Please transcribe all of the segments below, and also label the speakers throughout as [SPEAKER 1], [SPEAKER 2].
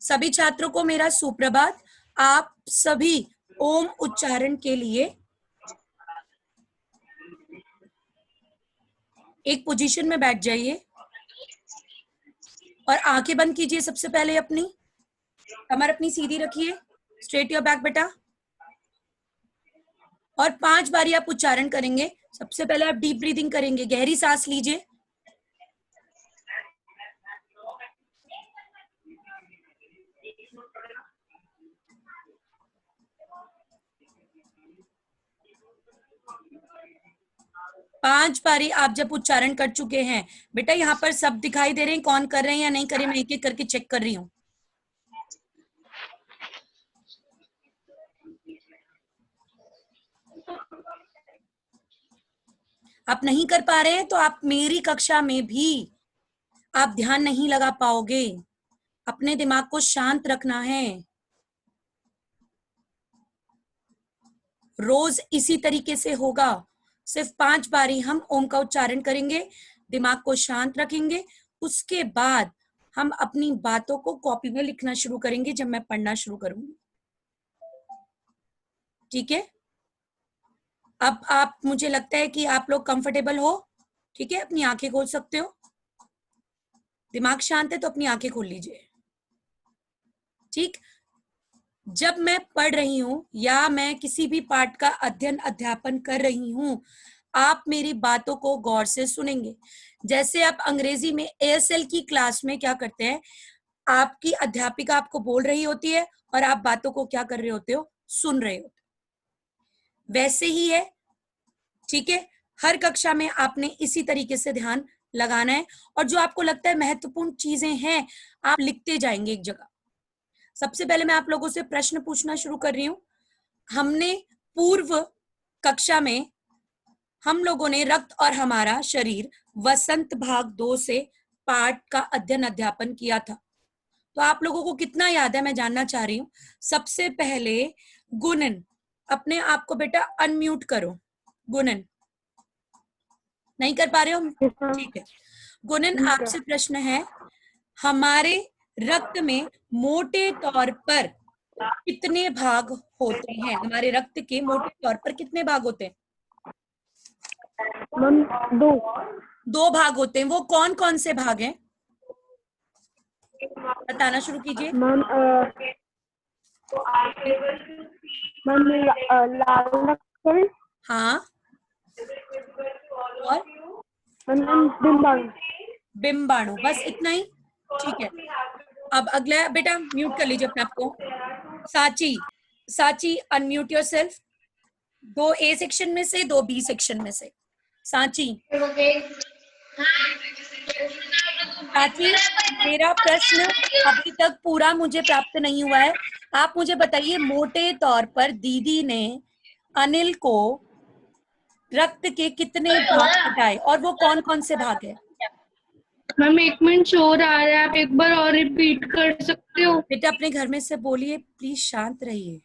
[SPEAKER 1] सभी छात्रों को मेरा सुप्रभात। आप सभी ओम उच्चारण के लिए एक पोजीशन में बैठ जाइए और आंखें बंद कीजिए। सबसे पहले अपनी कमर अपनी सीधी रखिए, स्ट्रेट योर बैक बेटा, और 5 बारी आप उच्चारण करेंगे। सबसे पहले आप डीप ब्रीदिंग करेंगे, गहरी सांस लीजिए। पांच बारी आप जब उच्चारण कर चुके हैं बेटा, यहाँ पर सब दिखाई दे रहे हैं, कौन कर रहे हैं या नहीं कर रहे, मैं एक एक करके चेक कर रही हूँ। आप नहीं कर पा रहे हैं तो आप मेरी कक्षा में भी आप ध्यान नहीं लगा पाओगे। अपने दिमाग को शांत रखना है। रोज इसी तरीके से होगा। सिर्फ 5 बारी हम ओम का उच्चारण करेंगे, दिमाग को शांत रखेंगे। उसके बाद हम अपनी बातों को कॉपी में लिखना शुरू करेंगे जब मैं पढ़ना शुरू करूंगी। ठीक है? अब आप, मुझे लगता है कि आप लोग कंफर्टेबल हो। ठीक है, अपनी आंखें खोल सकते हो। दिमाग शांत है तो अपनी आंखें खोल लीजिए। ठीक, जब मैं पढ़ रही हूं या मैं किसी भी पाठ का अध्ययन अध्यापन कर रही हूं, आप मेरी बातों को गौर से सुनेंगे। जैसे आप अंग्रेजी में ASL की क्लास में क्या करते हैं, आपकी अध्यापिका आपको बोल रही होती है और आप बातों को क्या कर रहे होते हो, सुन रहे होते हो। वैसे ही है। ठीक है, हर कक्षा में आपने इसी तरीके से ध्यान लगाना है, और जो आपको लगता है महत्वपूर्ण चीजें हैं आप लिखते जाएंगे एक जगह। सबसे पहले मैं आप लोगों से प्रश्न पूछना शुरू कर रही हूं। हमने पूर्व कक्षा में हम लोगों ने रक्त और हमारा शरीर वसंत भाग 2 से पाठ का अध्ययन अध्यापन किया था। तो आप लोगों को कितना याद है मैं जानना चाह रही हूँ। सबसे पहले गुणन, अपने आप को बेटा अनम्यूट करो। गुणन नहीं कर पा रहे हो? ठीक है। गुणन, आपसे प्रश्न है, हमारे रक्त में मोटे तौर पर कितने भाग होते हैं? हमारे रक्त के मोटे तौर पर कितने भाग होते हैं?
[SPEAKER 2] दो।
[SPEAKER 1] 2 भाग होते हैं। वो कौन कौन से भाग हैं? बताना शुरू कीजिए।
[SPEAKER 2] मैम लाल रक्त,
[SPEAKER 1] हाँ, और
[SPEAKER 2] बिंबाणु।
[SPEAKER 1] बिंबाणु, बस इतना ही? ठीक है। अब अगला बेटा म्यूट कर लीजिए अपने आप को। साची, साची अनम्यूट योरसेल्फ। 2 A सेक्शन में से, 2 B सेक्शन में से। सांची, साची, मेरा प्रश्न अभी तक पूरा मुझे प्राप्त नहीं हुआ है। आप मुझे बताइए, मोटे तौर पर दीदी ने अनिल को रक्त के कितने भाग बताए और वो कौन कौन से भाग है?
[SPEAKER 2] मैम 1 मिनट शोर आ रहा है, आप एक बार और रिपीट कर सकते हो?
[SPEAKER 1] बेटा अपने घर में से बोलिए, प्लीज शांत रहिए।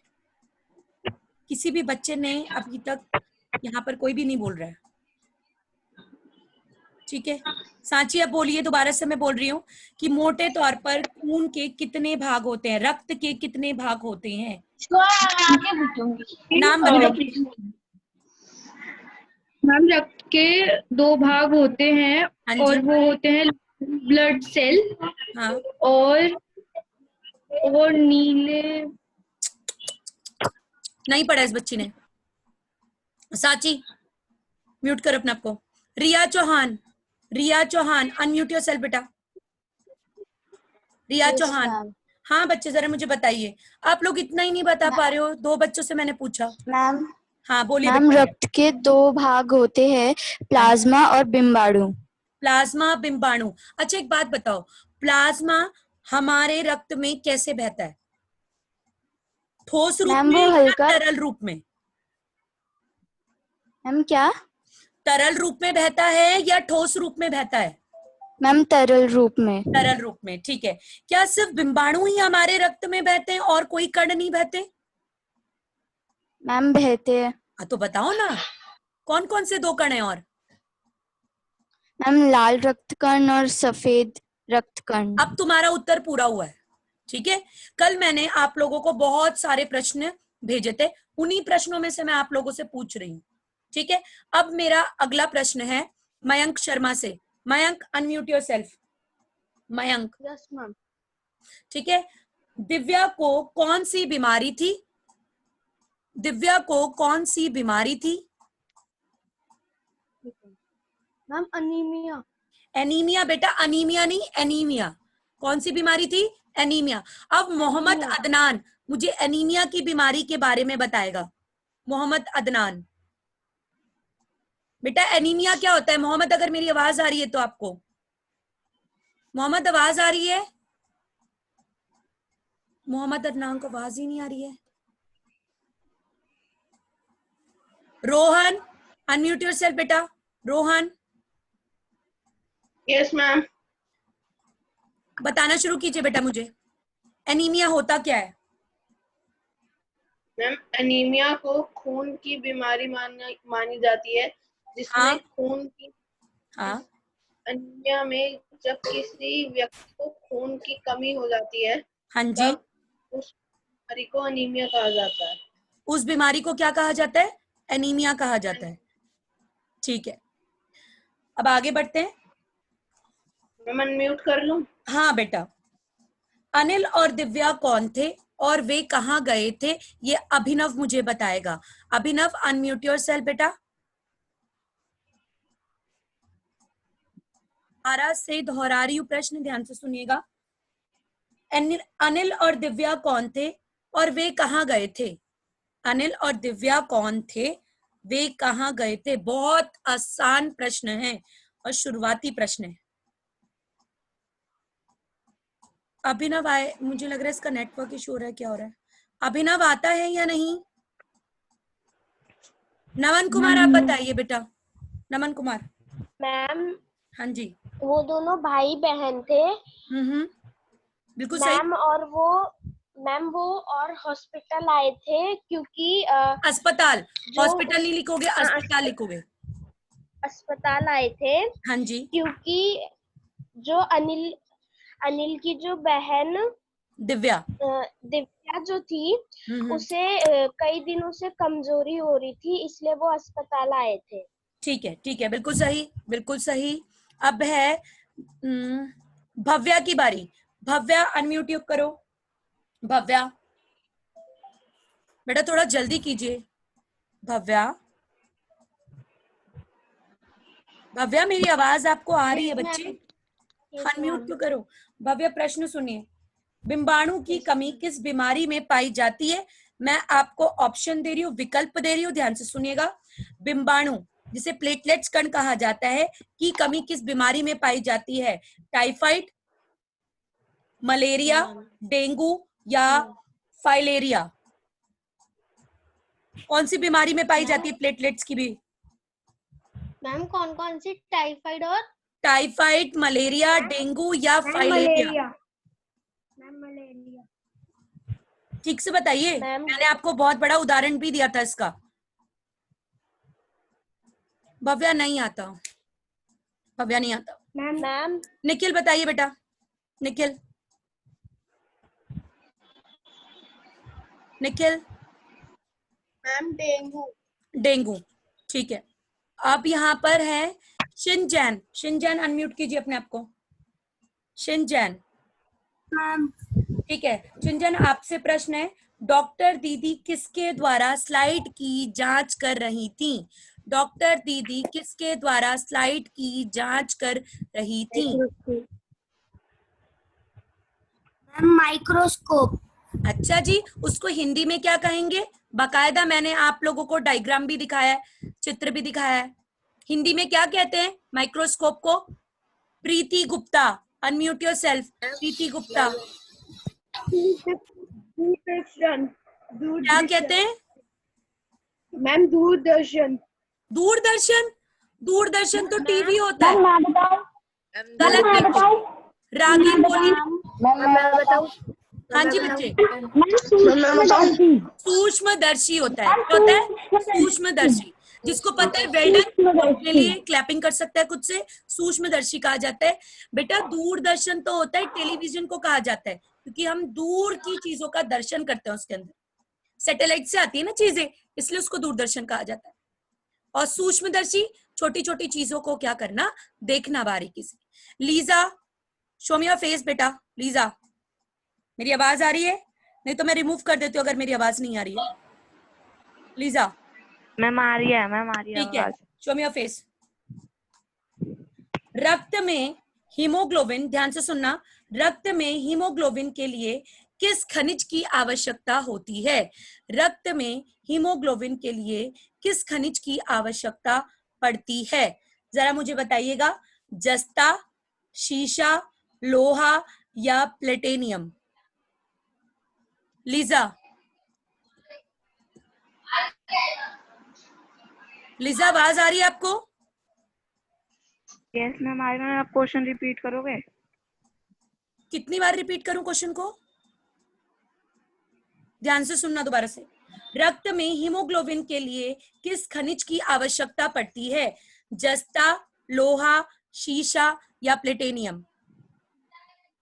[SPEAKER 1] किसी भी बच्चे ने अभी तक, यहाँ पर कोई भी नहीं बोल रहा है। ठीक है, सांची अब बोलिए। दोबारा से मैं बोल रही हूँ कि मोटे तौर पर खून के कितने भाग होते हैं, रक्त के कितने भाग होते हैं? नाम बताइए।
[SPEAKER 2] मैम रक्त के 2 भाग होते हैं,
[SPEAKER 1] हाँ
[SPEAKER 2] और
[SPEAKER 1] जी।
[SPEAKER 2] वो होते हैं ब्लड सेल
[SPEAKER 1] हाँ,
[SPEAKER 2] और नीले।
[SPEAKER 1] नहीं पढ़ा इस बच्ची ने। साची म्यूट कर अपने आप को। रिया चौहान, रिया चौहान अनम्यूट योरसेल्फ बेटा। रिया चौहान, हाँ बच्चे जरा मुझे बताइए, आप लोग इतना ही नहीं बता पा रहे हो। 2 बच्चों से मैंने पूछा।
[SPEAKER 3] मैम,
[SPEAKER 1] हाँ बोलिए
[SPEAKER 3] मैम
[SPEAKER 1] बेटा।
[SPEAKER 3] रक्त के 2 भाग होते हैं,
[SPEAKER 1] हाँ जी,
[SPEAKER 3] प्लाज्मा और बिम्बाणु।
[SPEAKER 1] प्लाज्मा बिंबाणु। अच्छा एक बात बताओ, प्लाज्मा हमारे रक्त में कैसे बहता है? ठोस रूप
[SPEAKER 3] मैम
[SPEAKER 1] में
[SPEAKER 3] वो
[SPEAKER 1] या
[SPEAKER 3] हल्का,
[SPEAKER 1] तरल रूप में?
[SPEAKER 3] मैम क्या?
[SPEAKER 1] तरल रूप में बहता है या ठोस रूप में बहता है?
[SPEAKER 3] मैम तरल रूप में।
[SPEAKER 1] तरल रूप में, ठीक है। क्या सिर्फ बिंबाणु ही हमारे रक्त में बहते हैं और कोई कण नहीं बहते?
[SPEAKER 3] मैम बहते हैं।
[SPEAKER 1] तो बताओ ना, कौन कौन से 2 कण हैं? और
[SPEAKER 3] मैम लाल रक्त कण और सफेद रक्त कण।
[SPEAKER 1] अब तुम्हारा उत्तर पूरा हुआ है। ठीक है, कल मैंने आप लोगों को बहुत सारे प्रश्न भेजे थे, उन्हीं प्रश्नों में से मैं आप लोगों से पूछ रही हूँ। ठीक है, अब मेरा अगला प्रश्न है मयंक शर्मा से। Mayank, unmute yourself. Mayank.
[SPEAKER 2] Yes ma'am.
[SPEAKER 1] ठीक है, दिव्या को कौन सी बीमारी थी? दिव्या को कौन सी बीमारी थी?
[SPEAKER 2] Ma'am anaemia.
[SPEAKER 1] एनीमिया बेटा, अनीमिया नहीं, एनीमिया। कौन सी बीमारी थी? एनीमिया। अब मोहम्मद अदनान मुझे एनीमिया की बीमारी के बारे में बताएगा। मोहम्मद अदनान, बेटा एनीमिया क्या होता है? मोहम्मद, अगर मेरी आवाज आ रही है तो आपको, मोहम्मद आवाज आ रही है? मोहम्मद अदनान को आवाज ही नहीं आ रही है। रोहन, अनम्यूट योरसेल्फ बेटा। Rohan,
[SPEAKER 2] yes ma'am.
[SPEAKER 1] बताना शुरू कीजिए बेटा मुझे, एनीमिया होता क्या है?
[SPEAKER 2] मैम अनीमिया को खून की बीमारी मानी जाती है, जिसमें
[SPEAKER 1] हाँ।
[SPEAKER 2] खून की
[SPEAKER 1] हाँ
[SPEAKER 2] अनीमिया में जब किसी व्यक्ति को खून की कमी हो जाती है,
[SPEAKER 1] हाँ जी,
[SPEAKER 2] तब उस बीमारी को अनीमिया कहा जाता है।
[SPEAKER 1] उस बीमारी को क्या कहा जाता है? एनीमिया कहा जाता है। ठीक है, अब आगे बढ़ते हैं।
[SPEAKER 2] मैम अनम्यूट कर लूं?
[SPEAKER 1] हाँ बेटा। अनिल और दिव्या कौन थे और वे कहाँ गए थे? ये अभिनव मुझे बताएगा। अभिनव, अनम्यूट योरसेल्फ बेटा। दोबारा से दोहरा रही हूँ प्रश्न, ध्यान से सुनिएगा। अनिल और दिव्या कौन थे और वे कहाँ गए थे? अनिल और दिव्या कौन थे, वे कहाँ गए थे? बहुत आसान प्रश्न है और शुरुआती प्रश्न है। अभिनव आए, मुझे लग रहा है इसका नेटवर्क इशू हो रहा है, क्या हो रहा है? अभिनव आता है या नहीं? नमन कुमार आप बताइए बेटा। नमन कुमार।
[SPEAKER 4] मैम
[SPEAKER 1] हाँ जी।
[SPEAKER 4] वो दोनों भाई बहन थे
[SPEAKER 1] बिल्कुल सही।
[SPEAKER 4] मैम वो और हॉस्पिटल आए थे क्योंकि
[SPEAKER 1] अस्पताल, हॉस्पिटल नहीं लिखोगे, अस्पताल लिखोगे।
[SPEAKER 4] अस्पताल आए थे
[SPEAKER 1] हाँ जी।
[SPEAKER 4] क्योंकि जो अनिल की जो बहन
[SPEAKER 1] दिव्या।
[SPEAKER 4] दिव्या जो थी उसे कई दिनों से कमजोरी हो रही थी, इसलिए वो अस्पताल आए थे।
[SPEAKER 1] ठीक है, ठीक है, बिल्कुल सही, बिल्कुल सही। अब है भव्या की बारी। भव्या, अनम्यूट करो। भव्या बेटा थोड़ा जल्दी कीजिए। भव्या, भव्या मेरी आवाज आपको आ रही है बच्चे? अनम्यूट क्यों करो? भव्या प्रश्न सुनिए। बिंबाणु की कमी किस बीमारी में पाई जाती है? मैं आपको ऑप्शन दे रही हूँ, विकल्प दे रही हूँ, ध्यान से सुनिएगा। बिंबाणु जिसे प्लेटलेट्स कण कहा जाता है की कमी किस बीमारी में पाई जाती है? टाइफाइड, मलेरिया, डेंगू या फाइलेरिया? कौन सी बीमारी में पाई जाती है प्लेटलेट्स की भी?
[SPEAKER 4] मैम कौन कौन सी? टाइफाइड और
[SPEAKER 1] टाइफाइड, मलेरिया, डेंगू या फाइलेरिया?
[SPEAKER 4] Ma'am malaria.
[SPEAKER 1] ठीक से बताइए,
[SPEAKER 4] मैम
[SPEAKER 1] मैंने आपको बहुत बड़ा उदाहरण भी दिया था इसका। भव्या नहीं आता, भव्या नहीं आता।
[SPEAKER 4] मैम
[SPEAKER 1] निखिल बताइए बेटा। Nikhil, Nikhil.
[SPEAKER 4] Ma'am dengue.
[SPEAKER 1] Dengue, ठीक है। अब यहाँ पर है शिनजैन। शिनजैन अनम्यूट कीजिए अपने आप को। शिनजैन।
[SPEAKER 4] मैम
[SPEAKER 1] ठीक है, शिनजैन आपसे प्रश्न है, डॉक्टर दीदी किसके द्वारा स्लाइड की जांच कर रही थी? डॉक्टर दीदी किसके द्वारा स्लाइड की जांच कर रही थी?
[SPEAKER 4] माइक्रोस्कोप।
[SPEAKER 1] अच्छा जी, उसको हिंदी में क्या कहेंगे? बाकायदा मैंने आप लोगों को डायग्राम भी दिखाया है, चित्र भी दिखाया है। हिंदी में क्या कहते हैं माइक्रोस्कोप को? प्रीति गुप्ता, अनम्यूट योरसेल्फ। प्रीति गुप्ता,
[SPEAKER 2] दूरदर्शन।
[SPEAKER 1] क्या कहते हैं?
[SPEAKER 2] मैम दूरदर्शन।
[SPEAKER 1] दूरदर्शन? दूरदर्शन तो टीवी होता है। गलत बेटा, रागी बोलिए।
[SPEAKER 4] मैं बताऊं?
[SPEAKER 1] हाँ जी बच्चे,
[SPEAKER 2] सूक्ष्मदर्शी।
[SPEAKER 1] सूक्ष्मदर्शी होता है। क्या होता है? सूक्ष्मदर्शी। जिसको पता है वेल डन, अपने लिए क्लैपिंग कर सकता है खुद से। सूक्ष्मदर्शी कहा जाता है बेटा। दूरदर्शन तो होता है, टेलीविजन को कहा जाता है क्योंकि हम दूर की चीजों का दर्शन करते हैं। उसके अंदर सैटेलाइट से आती है ना चीजें, इसलिए उसको दूरदर्शन कहा जाता है। और सूक्ष्मदर्शी छोटी छोटी चीजों को क्या करना, देखना बारीकी से। Lisa show me your face बेटा। लीजा मेरी आवाज आ रही है? नहीं तो मैं रिमूव कर देती हूँ अगर मेरी आवाज नहीं आ रही है। लीजा
[SPEAKER 5] मैम आ रही है, मैम आ रही है
[SPEAKER 1] ठीक है,
[SPEAKER 5] आवाज।
[SPEAKER 1] Show me your face. रक्त में हीमोग्लोबिन, ध्यान से सुनना, रक्त में हीमोग्लोबिन के लिए किस खनिज की आवश्यकता होती है? रक्त में हीमोग्लोबिन के लिए किस खनिज की आवश्यकता पड़ती है? जरा मुझे बताइएगा। जस्ता, शीशा, लोहा या प्लेटिनियम? लीजा, लीजा आवाज आ रही है आपको?
[SPEAKER 5] यस मैम आ रही है। आप क्वेश्चन रिपीट करोगे?
[SPEAKER 1] कितनी बार रिपीट करूं क्वेश्चन को? ध्यान से सुनना दोबारा से। रक्त में हीमोग्लोबिन के लिए किस खनिज की आवश्यकता पड़ती है? जस्ता, लोहा, शीशा या प्लेटिनियम?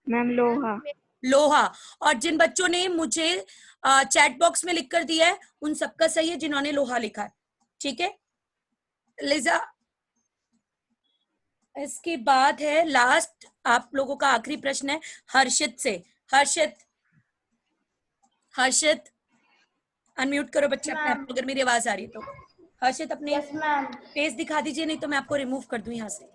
[SPEAKER 5] मैम लोहा।
[SPEAKER 1] लोहा। और जिन बच्चों ने मुझे चैट बॉक्स में लिख कर दिया है उन सबका सही है जिन्होंने लोहा लिखा है। ठीक है लिजा, इसके बाद है लास्ट आप लोगों का आखिरी प्रश्न है हर्षित से। हर्षित, हर्षित अनम्यूट करो बच्चे अपने आप को अगर मेरी आवाज आ रही है तो। हर्षित अपने फेस दिखा दीजिए, नहीं तो मैं आपको रिमूव कर दूं यहाँ से।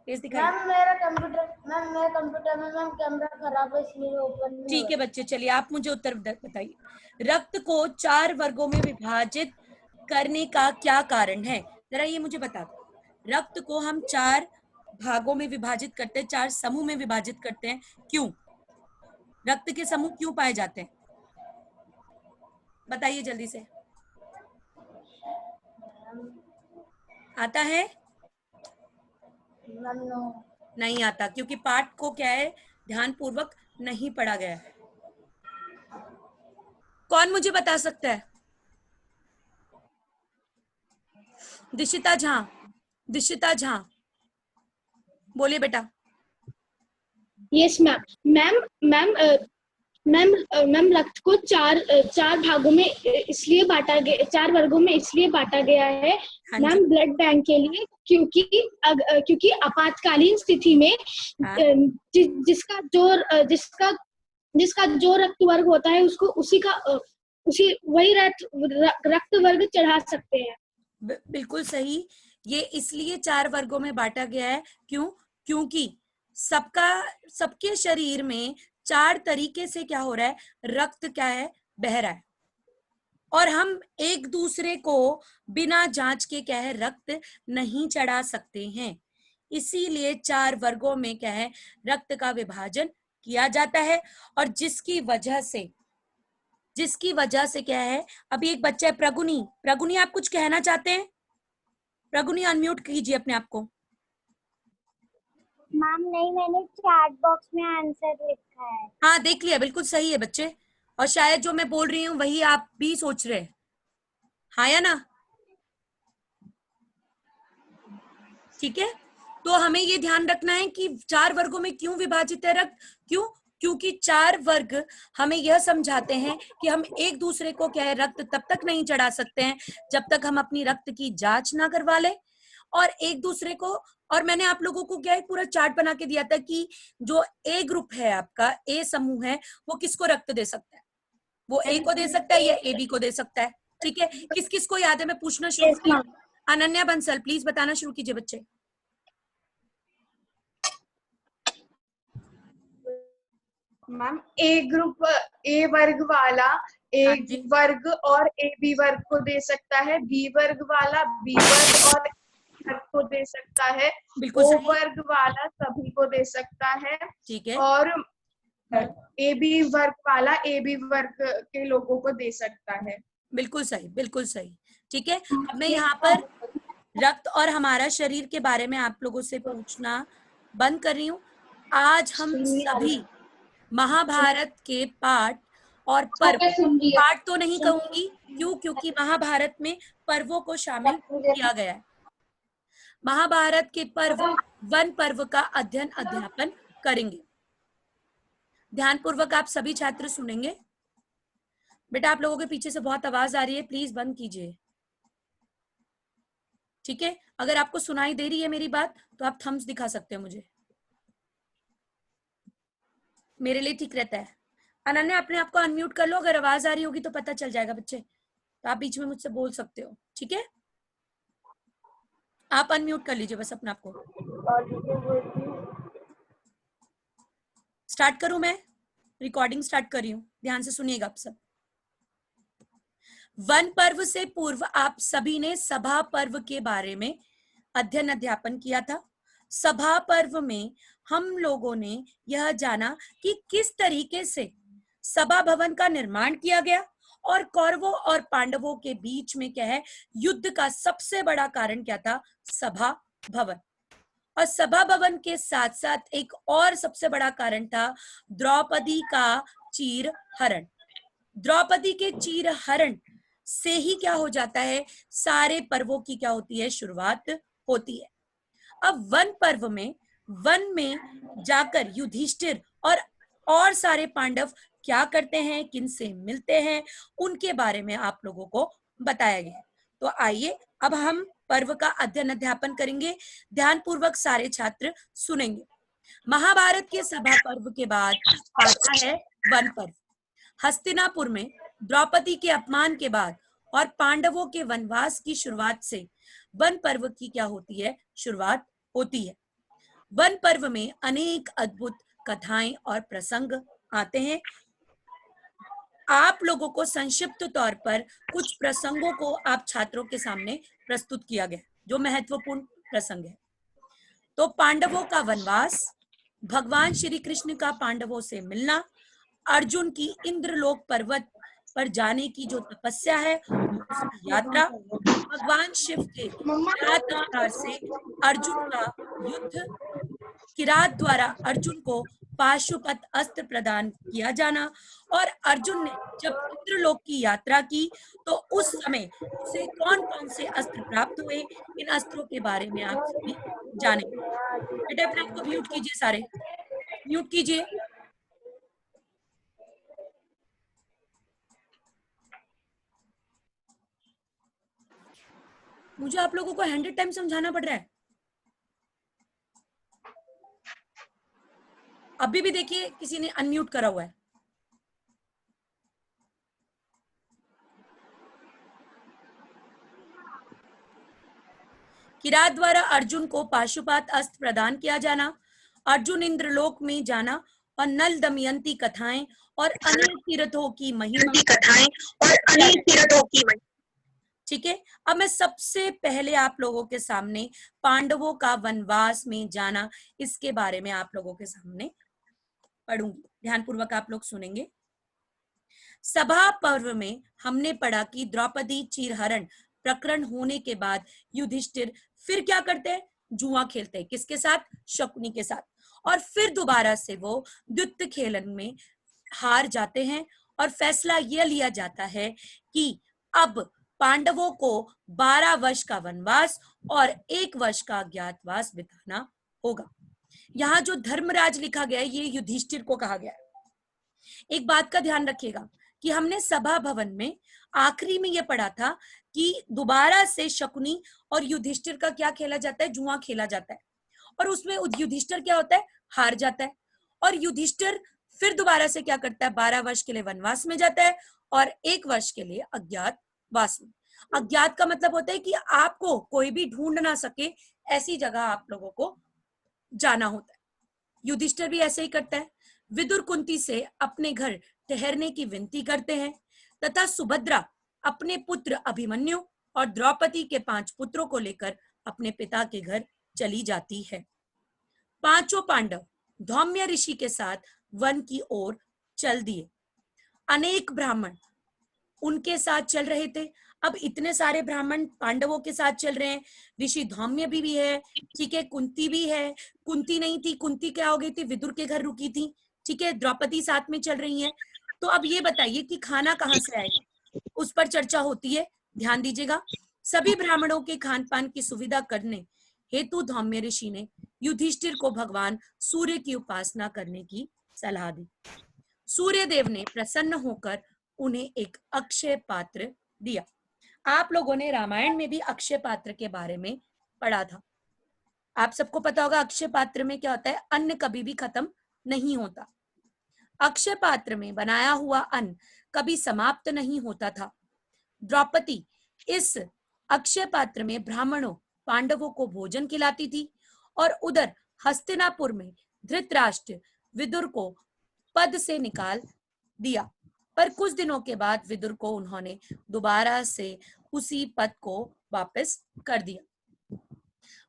[SPEAKER 1] फेस दिखा।
[SPEAKER 6] मैम मेरा कंप्यूटर में मैम कैमरा खराब है इसलिए ओपन नहीं।
[SPEAKER 1] ठीक है बच्चे, चलिए आप मुझे उत्तर बताइए। रक्त को 4 वर्गों में विभाजित करने का क्या कारण है? जरा ये मुझे बता दो। रक्त को हम 4 भागों में विभाजित करते हैं, 4 समूह में विभाजित करते हैं, क्यों? रक्त के समूह क्यों पाए जाते हैं? बताइए जल्दी से। आता है? नहीं आता, क्योंकि पाठ को क्या है ध्यान पूर्वक नहीं पढ़ा गया है। कौन मुझे बता सकता है? दिशिता झा, दिशिता झा बोलिए बेटा।
[SPEAKER 7] Yes ma'am. Ma'am ma'am ma'am ma'am रक्त को चार भागों में इसलिए बांटा गया, 4 वर्गों में इसलिए बांटा गया है
[SPEAKER 1] हाँ
[SPEAKER 7] मैम ब्लड बैंक के लिए, क्योंकि आपातकालीन स्थिति में जिसका जो रक्त वर्ग होता है उसको वही रक्त वर्ग चढ़ा सकते हैं।
[SPEAKER 1] बिल्कुल सही। ये इसलिए 4 वर्गों में बांटा गया है, क्यों? क्योंकि सबके शरीर में 4 तरीके से क्या हो रहा है, रक्त क्या है, बह रहा है। और हम एक दूसरे को बिना जांच के क्या है, रक्त नहीं चढ़ा सकते हैं। इसीलिए 4 वर्गों में क्या है, रक्त का विभाजन किया जाता है। और जिसकी वजह से क्या है, अभी एक बच्चा है प्रगुनी। प्रगुनी आप कुछ कहना चाहते हैं? प्रगुनी अनम्यूट कीजिए अपने आप को।
[SPEAKER 4] मैम नहीं, मैंने चैट बॉक्स में आंसर लिखा है।
[SPEAKER 1] हाँ देख लिया, बिल्कुल सही है बच्चे। और शायद जो मैं बोल रही हूँ वही आप भी सोच रहे हैं, हाँ या ना? ठीक है, तो हमें ये ध्यान रखना है कि 4 वर्गों में क्यों विभाजित है रक्त। क्यों? क्योंकि 4 वर्ग हमें यह समझाते हैं कि हम एक दूसरे को क्या है, रक्त तब तक नहीं चढ़ा सकते हैं जब तक हम अपनी रक्त की जांच ना करवा ले। और एक दूसरे को, और मैंने आप लोगों को क्या है पूरा चार्ट बना के दिया था कि जो ए ग्रुप है आपका, ए समूह है, वो किसको रक्त दे सकता है? वो ए को दे सकता है या ए बी को दे सकता है। ठीक है, किस किस को याद है? मैं पूछना शुरू करूँ। अनन्या बंसल प्लीज बताना शुरू कीजिए बच्चे।
[SPEAKER 2] मैम ए ग्रुप, ए वर्ग वाला ए वर्ग और ए बी वर्ग को दे सकता है, बी वर्ग वाला बी वर्ग और वर्ग को दे सकता है, ओ वर्ग वाला सभी को दे सकता है, ठीक है, और ए बी वर्ग वाला ए बी वर्ग के लोगों को दे सकता है। बिल्कुल सही, बिल्कुल सही। ठीक है, अब मैं यहाँ पर रक्त और हमारा शरीर के बारे में आप लोगों से पूछना बंद कर रही हूँ। आज हम सभी महाभारत के पाठ और पर्व, पाठ तो नहीं कहूंगी,
[SPEAKER 1] क्यों? क्योंकि महाभारत में पर्वों को शामिल किया गया है। महाभारत के पर्व वन पर्व का अध्ययन अध्यापन करेंगे। ध्यानपूर्वक आप सभी छात्र सुनेंगे। बेटा आप लोगों के पीछे से बहुत आवाज आ रही है, प्लीज बंद कीजिए, ठीक है? अगर आपको सुनाई दे रही है मेरी बात तो आप थम्स दिखा सकते हैं मुझे, मेरे लिए ठीक रहता है। अनन्या अपने आप को अनम्यूट कर लो, अगर आवाज आ रही होगी तो पता चल जाएगा बच्चे, तो आप बीच में मुझसे बोल सकते हो, ठीक है? आप अनम्यूट कर लीजिए बस अपने आप को। स्टार्ट करूं मैं? रिकॉर्डिंग स्टार्ट कर रही हूं, ध्यान से सुनिएगा आप सब। वन पर्व से पूर्व आप सभी ने सभा पर्व के बारे में अध्ययन अध्यापन किया था। सभा पर्व में हम लोगों ने यह जाना कि किस तरीके से सभा भवन का निर्माण किया गया और कौरवों और पांडवों के बीच में क्या है, युद्ध का सबसे बड़ा कारण क्या था? सभा भवन। और सभा भवन के साथ साथ एक और सबसे बड़ा कारण था द्रौपदी का चीर हरण। द्रौपदी के चीर हरण से ही क्या हो जाता है, सारे पर्वों की क्या होती है, शुरुआत होती है। अब वन पर्व में वन में जाकर युधिष्ठिर और सारे पांडव क्या करते हैं, किन से मिलते हैं, उनके बारे में आप लोगों को बताया गया। तो आइए अब हम पर्व का अध्ययन अध्यापन करेंगे। ध्यानपूर्वक सारे छात्र सुनेंगे। महाभारत के सभा पर्व के बाद आता है वन पर्व। हस्तिनापुर में द्रौपदी के अपमान के बाद और पांडवों के वनवास की शुरुआत से वन पर्व की क्या होती है, शुरुआत होती है। वन पर्व में अनेक अद्भुत कथाएं और प्रसंग आते हैं। आप लोगों को संक्षिप्त तौर पर कुछ प्रसंगों को आप छात्रों के सामने प्रस्तुत किया गया, जो महत्वपूर्ण प्रसंग है। तो पांडवों का वनवास, भगवान श्री कृष्ण का पांडवों से मिलना, अर्जुन की इंद्रलोक पर्वत पर जाने की जो तपस्या है, उसकी यात्रा, भगवान शिव के किरात अवतार से अर्जुन का युद्ध, किरात द्वारा अर्जुन को पाशुपत अस्त्र प्रदान किया जाना, और अर्जुन ने जब इंद्रलोक की यात्रा की तो उस समय उसे कौन कौन से अस्त्र प्राप्त हुए, इन अस्त्रों के बारे में आप सभी जानेंगे। बेटा अपने आपको म्यूट कीजिए, सारे म्यूट कीजिए। मुझे आप लोगों को 100 टाइम समझाना पड़ रहा है। अभी भी देखिए किसी ने अनम्यूट करा हुआ है। किरात द्वारा अर्जुन को पाशुपात अस्त्र प्रदान किया जाना, अर्जुन इंद्रलोक में जाना और नल दमयंती कथाएं और अनेक तीर्थों की महिमा, ठीक है। अब मैं सबसे पहले आप लोगों के सामने पांडवों का वनवास में जाना, इसके बारे में आप लोगों के सामने पढ़ूंगी। ध्यानपूर्वक आप लोग सुनेंगे। सभा पर्व में हमने पढ़ा कि द्रौपदी चीरहरण प्रकरण होने के बाद युधिष्ठिर फिर क्या करते हैं, जुआ खेलते हैं। किसके साथ? शकुनी के साथ। और फिर दोबारा से वो द्युत खेलन में हार जाते हैं और फैसला यह लिया जाता है कि अब पांडवों को 12 वर्ष का वनवास और 1 वर्ष का अज्ञातवास बिताना होगा। यहाँ जो धर्मराज लिखा गया है, ये युधिष्ठिर को कहा गया है। एक बात का ध्यान रखिएगा कि हमने सभा भवन में आखिरी में यह पढ़ा था कि दोबारा से शकुनी और युधिष्ठिर का क्या खेला जाता है, जुआ खेला जाता है, और उसमें युधिष्ठिर क्या होता है, हार जाता है। और युधिष्ठिर फिर दोबारा से क्या करता है, 12 वर्ष के लिए वनवास में जाता है और 1 वर्ष के लिए अज्ञातवास में। अज्ञात का मतलब होता है कि आपको कोई भी ढूंढ ना सके, ऐसी जगह आप लोगों को जाना होता है। युधिष्ठिर भी ऐसे ही करता है। विदुर कुंती से अपने घर ठहरने की विनती करते हैं तथा सुभद्रा अपने पुत्र अभिमन्यु और द्रौपदी के 5 पुत्रों को लेकर अपने पिता के घर चली जाती है। 5 पांडव धौम्य ऋषि के साथ वन की ओर चल दिए। अनेक ब्राह्मण उनके साथ चल रहे थे। अब इतने सारे ब्राह्मण पांडवों के साथ चल रहे हैं। ऋषि धौम्य भी है, ठीक है, कुंती भी है। कुंती नहीं थी, कुंती क्या हो गई थी, विदुर के घर रुकी थी, ठीक है। द्रौपदी साथ में चल रही है। तो अब ये बताइए कि खाना कहाँ से आएगा? उस पर चर्चा होती है, ध्यान दीजिएगा। सभी ब्राह्मणों के खान पान की सुविधा करने हेतु धौम्य ऋषि ने युधिष्ठिर को भगवान सूर्य की उपासना करने की सलाह दी। सूर्य देव ने प्रसन्न होकर उन्हें एक अक्षय पात्र दिया। आप लोगों ने रामायण में भी अक्षय पात्र के बारे में पढ़ा था। आप सबको पता होगा अक्षय पात्र में क्या होता है, अन्न कभी भी खत्म नहीं होता। अक्षय पात्र में बनाया हुआ अन्न कभी समाप्त नहीं होता था। द्रौपदी इस अक्षय पात्र में ब्राह्मणों पांडवों को भोजन खिलाती थी और उधर हस्तिनापुर में धृतराष्ट्र विदुर को पद से निकाल दिया, पर कुछ दिनों के बाद विदुर को उन्होंने दोबारा से उसी पद को वापस कर दिया।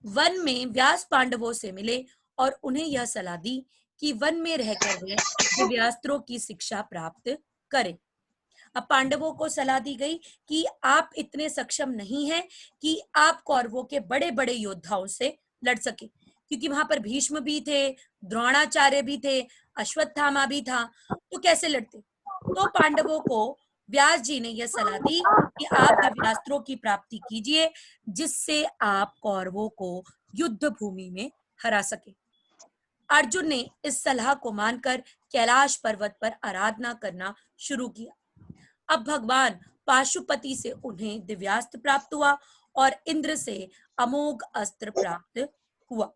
[SPEAKER 1] वन में व्यास पांडवों से मिले और उन्हें यह सलाह दी कि वन में रहकर वे दिव्यास्त्रों की शिक्षा प्राप्त करें। अब पांडवों को सलाह दी गई कि आप इतने सक्षम नहीं हैं कि आप कौरवों के बड़े बड़े योद्धाओं से लड़ सके, क्योंकि वहां पर भीष्म भी थे, द्रोणाचार्य भी थे, अश्वत्थामा भी था, तो कैसे लड़ते। तो पांडवों को व्यास जी ने यह सलाह दी कि आप दिव्यास्त्रों की प्राप्ति कीजिए जिससे आप कौरवों को युद्ध भूमि में हरा सके। अर्जुन ने इस सलाह को मानकर कैलाश पर्वत पर आराधना करना शुरू किया। अब भगवान पाशुपति से उन्हें दिव्यास्त्र प्राप्त हुआ और इंद्र से अमोघ अस्त्र प्राप्त हुआ।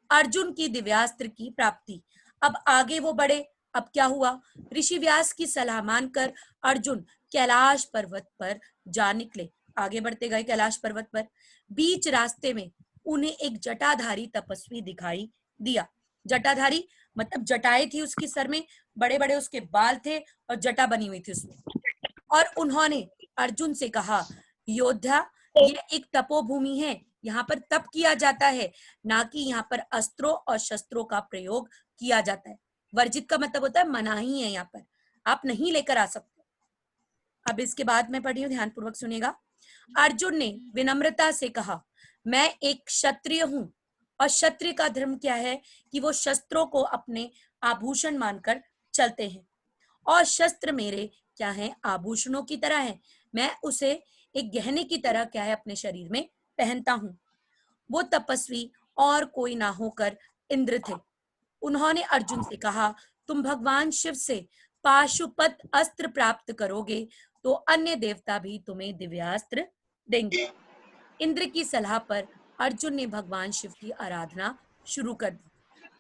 [SPEAKER 1] अर्जुन की दिव्यास्त्र की प्राप्ति। अब आगे वो बढ़े। अब क्या हुआ, ऋषि व्यास की सलाह मानकर अर्जुन कैलाश पर्वत पर जा निकले। आगे बढ़ते गए कैलाश पर्वत पर। बीच रास्ते में उन्हें एक जटाधारी तपस्वी दिखाई दिया। जटाधारी मतलब जटाएं थी उसकी सर में, बड़े बड़े उसके बाल थे और जटा बनी हुई थी उसमें। और उन्होंने अर्जुन से कहा, योद्धा ये एक तपोभूमि है, यहाँ पर तप किया जाता है, ना कि यहाँ पर अस्त्रों और शस्त्रों का प्रयोग किया जाता है। वर्जित का मतलब होता है मनाही है, यहाँ पर आप नहीं लेकर आ सकते। अब इसके बाद मैं पढ़ी हूँ, ध्यानपूर्वक सुनिएगा। अर्जुन ने विनम्रता से कहा, मैं एक क्षत्रिय हूँ और क्षत्रिय का धर्म क्या है कि वो शस्त्रों को अपने आभूषण मानकर चलते हैं और शस्त्र मेरे क्या है, आभूषणों की तरह है। मैं उसे एक गहने की तरह क्या है अपने शरीर में पहनता हूँ। वो तपस्वी और कोई ना होकर इंद्र थे। उन्होंने अर्जुन से कहा, तुम भगवान शिव से पाशुपत अस्त्र प्राप्त करोगे तो अन्य देवता भी तुम्हें दिव्यास्त्र देंगे। इंद्र की सलाह पर अर्जुन ने भगवान शिव की आराधना शुरू कर दी।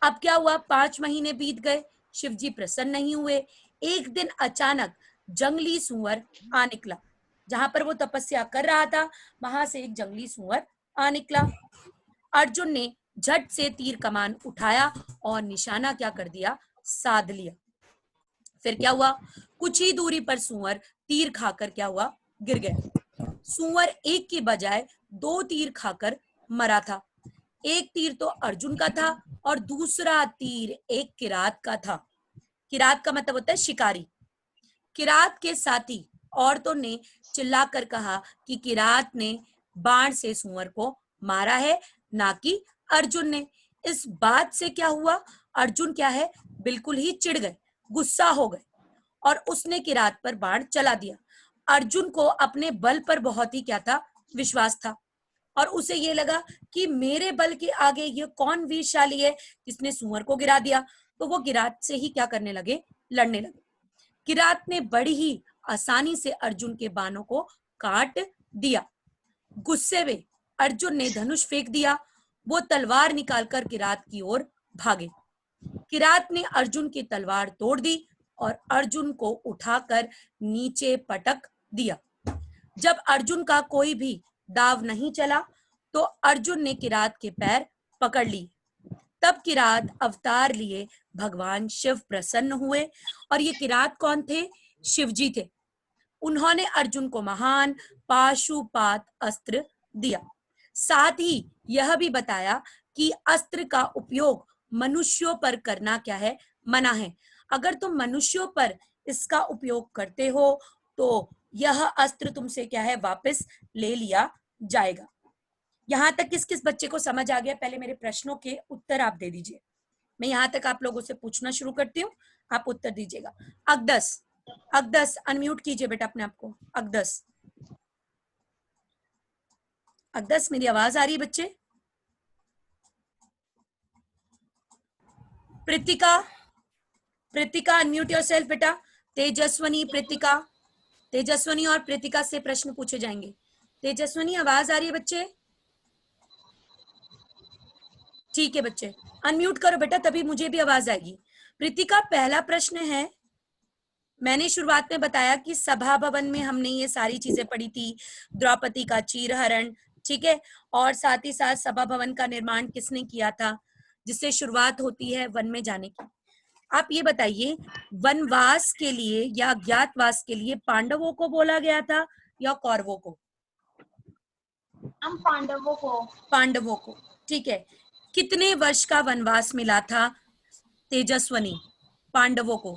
[SPEAKER 1] अब क्या हुआ, 5 महीने बीत गए, शिव जी प्रसन्न नहीं हुए। एक दिन अचानक जंगली सुअर आ निकला। जहां पर वो तपस्या कर रहा था वहां से एक जंगली सुअर आ निकला। अर्जुन ने झट से तीर कमान उठाया और निशाना क्या कर दिया, साध लिया। फिर क्या हुआ, कुछ ही दूरी पर सुअर तीर खाकर क्या हुआ, गिर गया। सुअर एक की बजाय 2 तीर खाकर मरा था। एक तीर तो अर्जुन का था और दूसरा तीर एक किरात का था। किरात का मतलब होता है शिकारी। किरात के साथी औरतों ने चिल्लाकर कहा कि किरात ने बाण से सुअर को मारा है, ना कि अर्जुन ने। इस बात से क्या हुआ, अर्जुन क्या है, बिल्कुल ही चिढ़ गए, गुस्सा हो गए और उसने किरात पर बाण चला दिया। अर्जुन को अपने बल पर बहुत ही क्या था, विश्वास था और उसे ये लगा कि मेरे बल के आगे ये कौन वीरशाली है जिसने सुअर को गिरा दिया। तो वो किरात से ही क्या करने लगे, लड़ने लगे। किरात ने बड़ी ही आसानी से अर्जुन के बाणों को काट दिया। गुस्से में अर्जुन ने धनुष फेंक दिया। वो तलवार निकालकर किरात की ओर भागे। किरात ने अर्जुन की तलवार तोड़ दी और अर्जुन को उठाकर नीचे पटक दिया। जब अर्जुन का कोई भी दाव नहीं चला तो अर्जुन ने किरात के पैर पकड़ लिए। तब किरात अवतार लिए भगवान शिव प्रसन्न हुए। और ये किरात कौन थे, शिव जी थे। उन्होंने अर्जुन को महान पाशुपात अस्त्र दिया। साथ ही यह भी बताया कि अस्त्र का उपयोग मनुष्यों पर करना क्या है, मना है। अगर तुम मनुष्यों पर इसका उपयोग करते हो तो यह अस्त्र तुमसे क्या है, वापस ले लिया जाएगा। यहां तक किस किस बच्चे को समझ आ गया? पहले मेरे प्रश्नों के उत्तर आप दे दीजिए। मैं यहां तक आप लोगों से पूछना शुरू करती हूँ, आप उत्तर दीजिएगा। अगदस, अगदस अनम्यूट कीजिए बेटा अपने आप को। अगदस, अगदस मेरी आवाज आ रही है बच्चे? प्रीतिका, प्रीतिका अनम्यूट योरसेल्फ बेटा। तेजस्वनी, प्रीतिका, तेजस्वनी और प्रीतिका से प्रश्न पूछे जाएंगे। तेजस्वनी आवाज आ रही है बच्चे? ठीक है बच्चे, अनम्यूट करो बेटा, तभी मुझे भी आवाज आएगी। प्रीतिका, पहला प्रश्न है, मैंने शुरुआत में बताया कि सभा भवन में हमने ये सारी चीजें पढ़ी थी, द्रौपदी का चीरहरण, ठीक है, और साथ ही साथ सभा भवन का निर्माण किसने किया था, जिससे शुरुआत होती है वन में जाने की। आप ये बताइए, वनवास के लिए या अज्ञातवास के लिए पांडवों को बोला गया था या कौरवों को?
[SPEAKER 6] हम पांडवों को।
[SPEAKER 1] पांडवों को, ठीक है। कितने वर्ष का वनवास मिला था तेजस्वनी पांडवों को?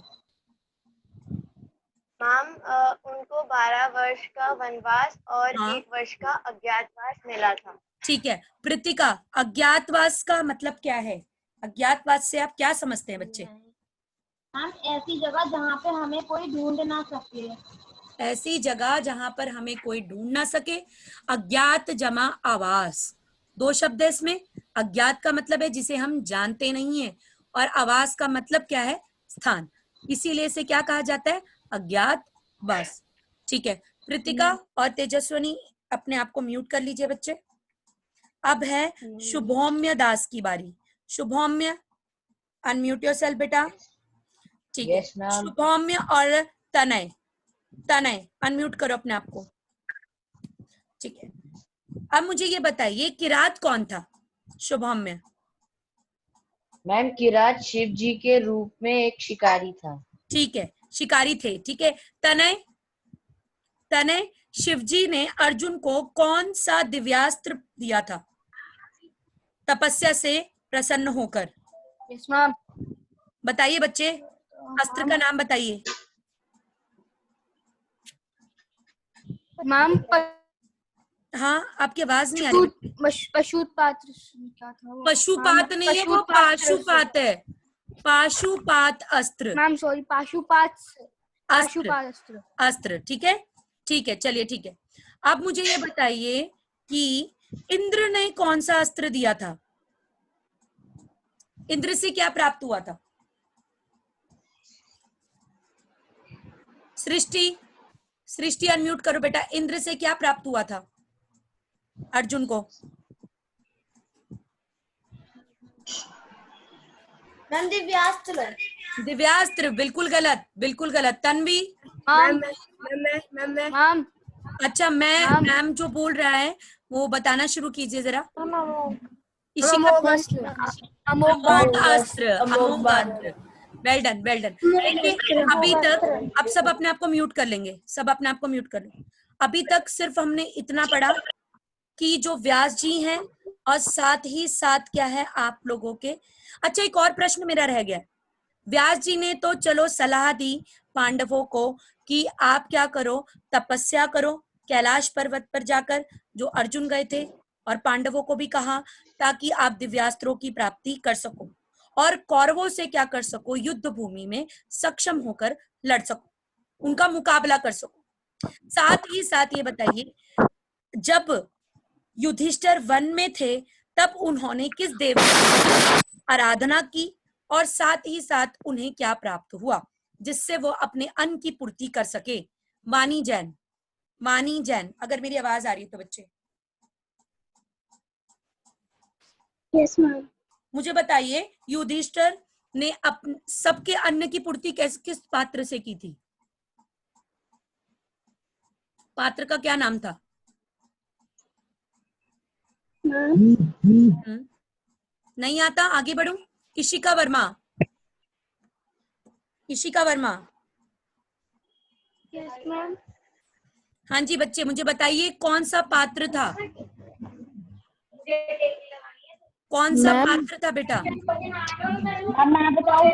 [SPEAKER 8] मैम उनको 12 वर्ष का वनवास और
[SPEAKER 1] हाँ।
[SPEAKER 8] 1 वर्ष का अज्ञातवास मिला था।
[SPEAKER 1] ठीक है। प्रीतिका, अज्ञातवास का मतलब क्या है? अज्ञातवास से आप क्या समझते हैं बच्चे?
[SPEAKER 6] हम ऐसी जगह जहाँ पे हमें कोई ढूंढ ना सके।
[SPEAKER 1] ऐसी जगह जहां पर हमें कोई ढूंढ ना सके। अज्ञात जमा आवास, 2 शब्द है इसमें। अज्ञात का मतलब है जिसे हम जानते नहीं है, और आवास का मतलब क्या है? स्थान। इसीलिए इसे क्या कहा जाता है? अज्ञातवास। ठीक है। प्रीतिका और तेजस्वनी अपने आप को म्यूट कर लीजिए बच्चे। अब है शुभौम्य दास की बारी। शुभौम्य, अनम्यूट योरसेल्फ बेटा। ठीक है। शुभौम्य और तनय, तनय अनम्यूट करो अपने आप को। ठीक है। अब मुझे ये बताइए, किरात कौन था? शुभौम्य।
[SPEAKER 9] मैम किरात शिव जी के रूप में एक शिकारी था।
[SPEAKER 1] ठीक है, शिकारी थे। ठीक है। तनय, तनय, शिवजी ने अर्जुन को कौन सा दिव्यास्त्र दिया था तपस्या से प्रसन्न होकर?
[SPEAKER 6] Yes ma'am.
[SPEAKER 1] बताइए बच्चे, अस्त्र का नाम बताइए।
[SPEAKER 6] मैम
[SPEAKER 1] हाँ, आपकी आवाज नहीं आ रही।
[SPEAKER 6] पशुपात क्या था वो?
[SPEAKER 1] पशुपात नहीं है वो, पाशुपात है। पाशुपात अस्त्र।
[SPEAKER 6] मैम सॉरी, पाशुपात अस्त्र।
[SPEAKER 1] अस्त्र, ठीक है। ठीक है, चलिए ठीक है। अब मुझे ये बताइए कि इंद्र ने कौन सा अस्त्र दिया था? इंद्र से क्या प्राप्त हुआ था? सृष्टि, सृष्टि अनम्यूट करो बेटा। इंद्र से क्या प्राप्त हुआ था अर्जुन को?
[SPEAKER 6] दिव्यास्त्र।
[SPEAKER 1] दिव्यास्त्र, बिल्कुल गलत, बिल्कुल गलत। तन्वी?
[SPEAKER 6] मैम
[SPEAKER 1] अच्छा, मैम जो बोल रहा है वो बताना शुरू कीजिए जरा। अमोघ अस्त्र, अमोघ अस्त्र। Well done, well done. अभी तक, अब सब अपने आप को म्यूट कर लेंगे, सब अपने आप को म्यूट कर लो। अभी तक सिर्फ हमने इतना पढ़ा कि जो व्यास जी हैं, और साथ ही साथ क्या है आप लोगों के। अच्छा, एक और प्रश्न मेरा रह गया। व्यास जी ने तो चलो सलाह दी पांडवों को कि आप क्या करो, तपस्या करो कैलाश पर्वत पर जाकर, जो अर्जुन गए थे, और पांडवों को भी कहा ताकि आप दिव्यास्त्रों की प्राप्ति कर सको और कौरवों से क्या कर सको, युद्ध भूमि में सक्षम होकर लड़ सको, उनका मुकाबला कर सको। साथ ही साथ ये बताइए, जब युधिष्ठिर वन में थे तब उन्होंने किस देवता की आराधना की, और साथ ही साथ उन्हें क्या प्राप्त हुआ जिससे वो अपने अन्न की पूर्ति कर सके? मानी जैन, मानी जैन, अगर मेरी आवाज आ रही है तो बच्चे
[SPEAKER 7] यस मैम।
[SPEAKER 1] मुझे बताइए, युधिष्ठिर ने सबके अन्न की पूर्ति किस पात्र से की थी? पात्र का क्या नाम था? नहीं आता, आगे बढ़ू। इशिका वर्मा, इशिका वर्मा।
[SPEAKER 7] Yes ma'am.
[SPEAKER 1] हाँ जी बच्चे, मुझे बताइए कौन सा पात्र था? कौन सा पात्र था बेटा?
[SPEAKER 6] मैं बताऊं?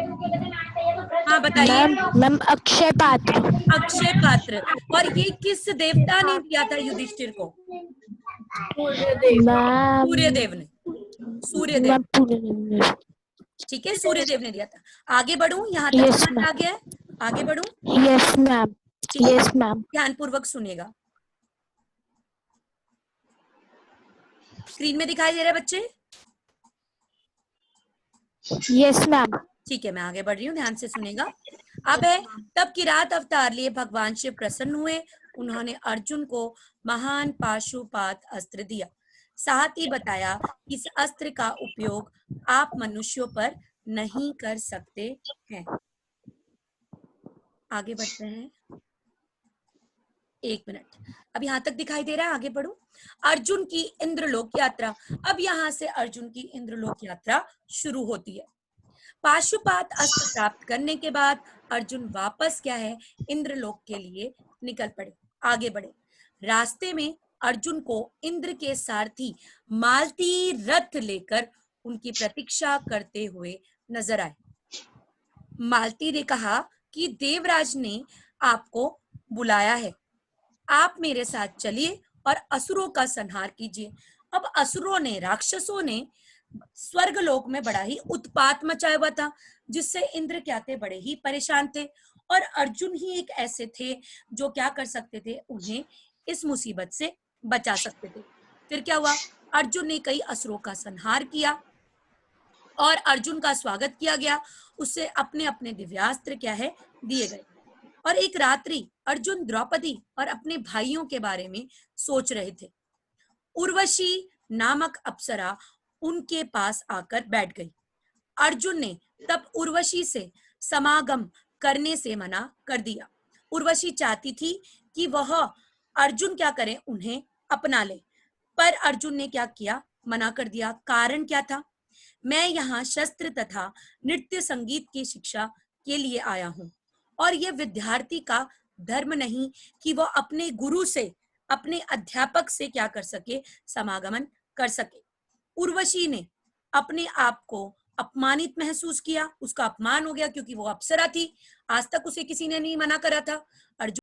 [SPEAKER 1] हाँ बताइए।
[SPEAKER 3] मैम अक्षय पात्र।
[SPEAKER 1] अक्षय पात्र। और ये किस देवता ने दिया था युधिष्ठिर को? सूर्यदेव ने, सूर्यदेव। ठीक है, सूर्यदेव ने दिया था। आगे बढ़ू, यहाँ तक समझ आ गया है? आगे बढ़ूं?
[SPEAKER 3] यस मैम,
[SPEAKER 1] ठीक है,
[SPEAKER 3] यस मैम,
[SPEAKER 1] ध्यानपूर्वक सुनिएगा। स्क्रीन में दिखाई दे रहा है बच्चे?
[SPEAKER 3] यस मैम,
[SPEAKER 1] ठीक है, मैं आगे बढ़ रही हूँ, ध्यान से सुनेगा। अब है, तब किरात अवतार लिए भगवान शिव प्रसन्न हुए। उन्होंने अर्जुन को महान पाशुपात अस्त्र दिया। साथ ही बताया कि इस अस्त्र का उपयोग आप मनुष्यों पर नहीं कर सकते हैं। आगे बढ़ते हैं, 1 मिनट। अब यहां तक दिखाई दे रहा है, आगे बढ़ू। अर्जुन की इंद्रलोक यात्रा। अब यहां से अर्जुन की इंद्रलोक यात्रा शुरू होती है। पाशुपात अस्त्र प्राप्त करने के बाद अर्जुन वापस क्या है, इंद्रलोक के लिए निकल पड़े, आगे बढ़े। रास्ते में अर्जुन को इंद्र के सारथी मालती रथ लेकर उनकी प्रतीक्षा करते हुए नजर आए। मालती ने कहा कि देवराज ने आपको बुलाया है, आप मेरे साथ चलिए और असुरों का संहार कीजिए। अब असुरों ने, राक्षसों ने स्वर्गलोक में बड़ा ही उत्पात मचाया हुआ था, जिससे इंद्र क्या थे, बड़े ही परेशान थे। और अर्जुन ही एक ऐसे थे जो क्या कर सकते थे, उन्हें इस मुसीबत से बचा सकते थे। फिर क्या हुआ, अर्जुन ने कई असुरों का संहार किया और अर्जुन का स्वागत किया गया। उससे अपने अपने दिव्यास्त्र क्या है, दिए गए। और एक रात्रि अर्जुन द्रौपदी और अपने भाइयों के बारे में सोच रहे थे। उर्वशी नामक अप्सरा उनके पास आकर बैठ गई। अर्जुन ने तब उर्वशी से समागम करने से मना कर दिया। उर्वशी चाहती थी कि वह अर्जुन क्या करे, उन्हें अपना ले, पर अर्जुन ने क्या किया, मना कर दिया। कारण क्या था, मैं यहाँ शस्त्र तथा नृत्य संगीत की शिक्षा के लिए आया हूँ, और यह विद्यार्थी का धर्म नहीं कि वह अपने गुरु से, अपने अध्यापक से क्या कर सके, समागमन कर सके। उर्वशी ने अपने आप को अपमानित महसूस किया, उसका अपमान हो गया, क्योंकि वो अप्सरा थी, आज तक उसे किसी ने नहीं मना करा था। अर्जुन